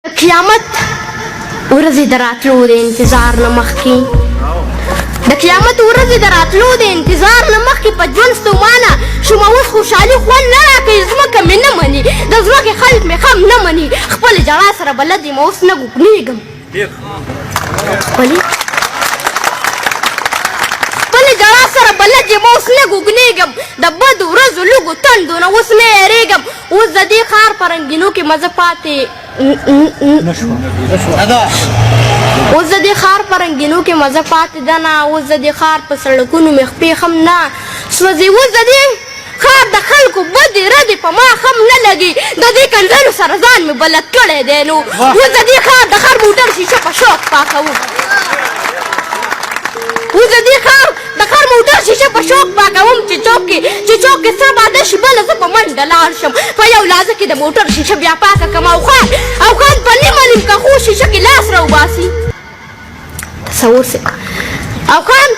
قیامت ورځې د راتلو د انتظار نه مخکې د قیامت ورځې د راتلو د انتظار نه مخکې په ژوند ستومانه شومه اوس خوشحالي خوند نه راکوي ځمکه مې نه مني د ځمکې خلک مې خم نه مني خپلې ژړا سره بلد یم اوس نه ګوګنېږم خپلې ژړا سره بلد یم اوس نه ګوګنېږم د بدو ورځو لږو تندو نه اوس نه یېرېږم اوس د دې ښار په رنګینو کې مزه پاتې اوس د دې ښار په رنګینو کې مزه پاتې ده نه اوس د دې ښار په سړکونو مې خپې هم نه سوځي اوس د دې ښار د خلکو بدې ردې په ما هم نه لګي د دې کنځلو سره ځان مې بلد کړی دی نو اوس د دې ښار د هر موټر شیشه په شوق پاکوم اوس د دې ښار د هر موټر شیشه په شوق پاکوم چې چوک کې څه باده شي بله زه په منډه لاړ شم په یو لحظه کې د موټر شیشه بیا پاکه کړم او خان په نیمه نیمکخو شیشه کې لاس راوباسي تصور سه او خان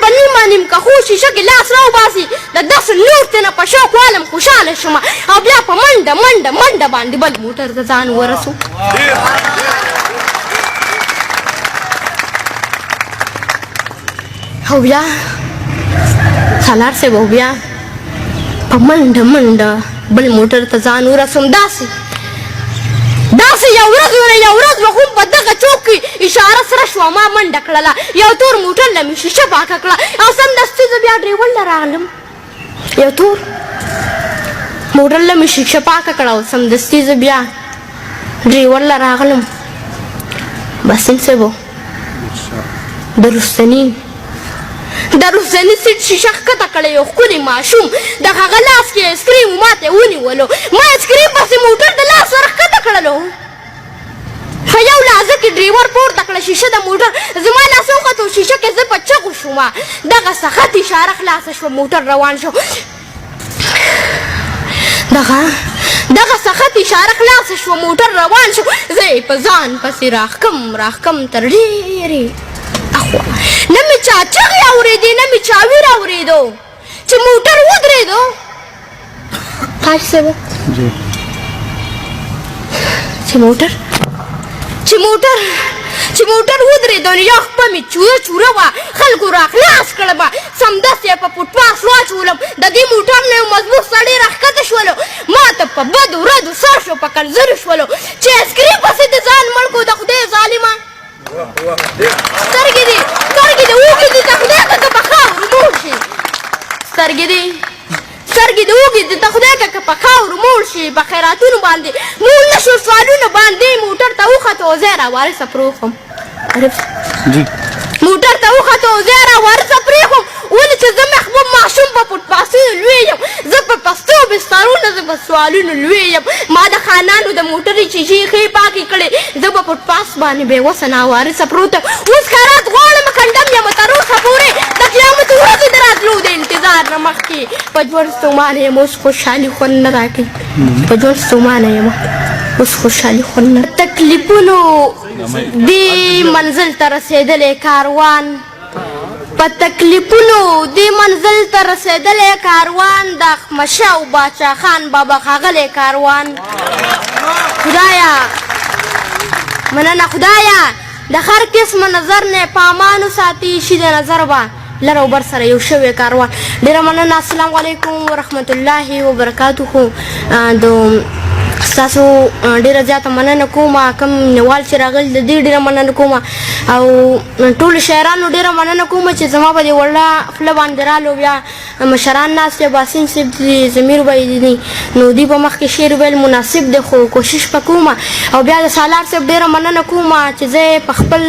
په نیمه نیمکخو شیشه کې لاس راوباسي د داسې نور تېنه په شوق والم خوشحاله شم او بیا په منډه باندې بل موټر ته ځان ورسو او بیا سالار صاحب او بیا په منډه بل موټر ته ځان ورسوم داسې یو ورځ به خو په دغه چوک کې اشاره سره شوه ما منډه کړله یو تور موټر له مې شیشه پاکه کړه او سمدستي زه بیا ډریور له راغلم یو تور موټر له مې شیشه پاکه کړه او سمدستي زه بیا ډریور له راغلم باسم صاحبو د رستني سیټ شیشه ښکته کړی یو ښکلی ماشوم د هغه لاس کې ایسکریم ماته ونیولو ما ایسکریم پسې موټر د لاس سره ښکته کړلو په یو لحظه کې ډریور پورته کړه شیشه د موټر زما لاس وختو شیشه کې زه په چغو شومه دغه سخت اشاره خلاصه شوه موټر روان شو دغه سخت اشاره خلاصه شوه موټر روان شو زه یې په ځان پسې راښکم تر ډېرې اخوا نه مې چا چغې اورېدې نه مې چا ویر اورېدو چې موټر ودرېدو تاج صاحب چې موټر ودرېدو نو یو خپه مې چوره وه خلکو راخلاص کړم سمدستې یې په پټپاس واچولم د دې موټر نه یو مضبوط سړی راښکته شولو ما ته په بدو ردو سر شو په کنځلو شولو چې ایسکریم پسې د ځان مړ کړو د خدای ظالمه سترګې دې اوږې دې د خدای که په خاورو موړ شي سترګې دې اوږې دې د خدای که په خاورو موړ شي په خیراتونو باندې موړ نه شو سوالونو باندې موټر ته وختو او زه یې راوارثه پرېښوم موټر ته وختو او زه یې راوارثه پرېښوم ولې چې زه محبوب ماشوم په پټپاسونو لوی یم زه په پستو بسترونو زه په سوالونو لوی یم ما د خانانو د موټرې شیشې ښې پاکې کړې زه به پټپاس باندې بېوسه ناوارثه پروت یم اوس خیرات غواړم کنډم یم تر اوسه پورې د قیامت ورځې د راتلو د انتظار نه مخکې په ژوند ستومانه یم اوس خوشحالي خوند نه راکوي په ژوند ستومانه یم اوس خوشحالي خوند نه تکلیفونو دې منزل ته رسېدلی کاروان په تکلیفونو دې منزل ته رسېدلی کاروان د احمدشاه او باچا خان بابا ښاغلی کاروان خدایه مننه خدایه د هر قسم نظر نه په امان وساتي شي د نظر به لر او بر سره یو شوی کاروان ډېره مننه السلام علیکم ورحمت الله وبرکاتو ستاسو ډېره زیاته مننه کوم کوم نیوال چې راغلي د دې ډېره مننه کوم او ټولو شاعرانو ډېره مننه کوم چې زما په دې وړه خوله باندې رالو بیا مشران ناست دي باسم صاحب دي ضمیر بی دي نو دوی په مخکې شعر ویل مناسب دی خو کوشش به کوم او بیا د سالار صاحب ډېره مننه کوم چې زه په خپل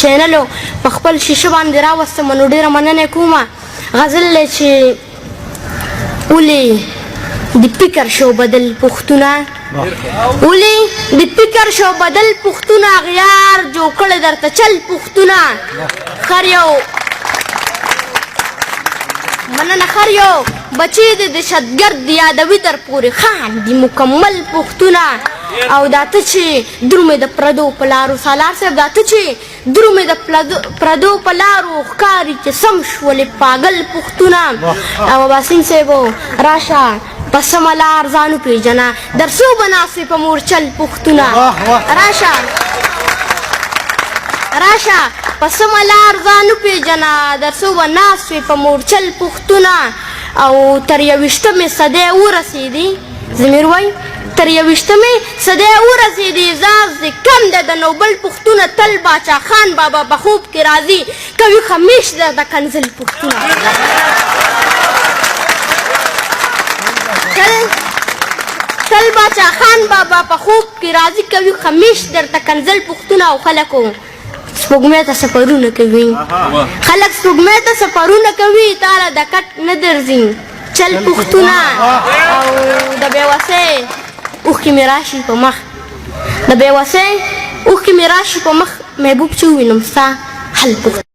چینلو په خپل شیشه باندې راوستم نو ډېره مننه کوم غزل دی چې ولې د فکر شو بدل پښتونه غیار جو کړی درته چل پښتونه خر یو بچی د دهشتګرد یادوي تر پورې خان دي مکمل پښتونه او دا ته چې درومې د پردو په لارو سالار صاحب دا ته چې درومې د پردو په لارو ښکاري چې سم شولې پاگل پښتونه او باسم صاحب راشه په سمه لار ځان وپېژنه درڅو به ناست وي په مورچل پښتونه راشه په سمه لار ځان وپېژنه درڅو به ناست وي په مورچل پښتونه او تر 21مې صدۍ ورسېدې ضمیر وایي تر 21مې صدۍ ورسېدې اعزاز دې کم دی د نوبل پښتونه تل باچا خان بابا په خوب کې راځي کوي خمیش درته کنزل پښتونه تل باچا خان بابا په خوب کې راځي کوي خمیش درته کنزل پښتونه او خلکو سپوږمۍ ته سفرونه کوي خلک سپوږمۍ ته سفرونه کوي تاله د کټ نه درځي چل پښتونه او د بېوسۍ اوښکې مې راشي په مخ د بېوسۍ اوښکې مې راشي په مخ محبوب چې ووینم ستا حل پښتونه